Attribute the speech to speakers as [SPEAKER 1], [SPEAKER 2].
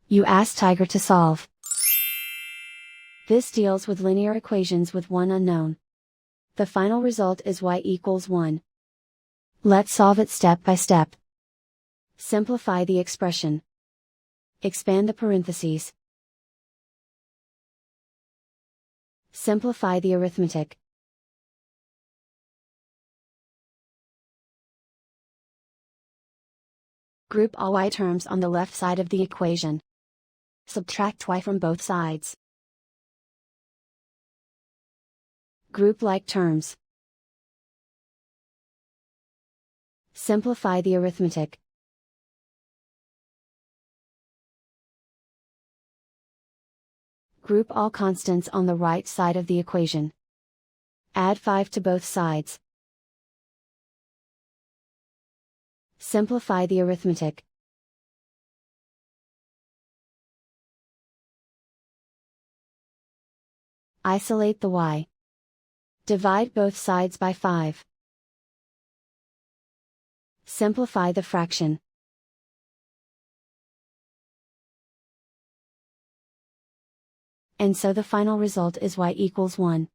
[SPEAKER 1] You ask Tiger to solve. This deals with linear equations with one unknown. The final result is y=1. Let's solve it step by step. Simplify the expression. Expand the parentheses. Simplify the arithmetic. Group all y terms on the left side of the equation. Subtract y from both sides. Group like terms. Simplify the arithmetic. Group all constants on the right side of the equation. Add 5 to both sides. Simplify the arithmetic. Isolate the y. Divide both sides by 5. Simplify the fraction. And so the final result is y=1.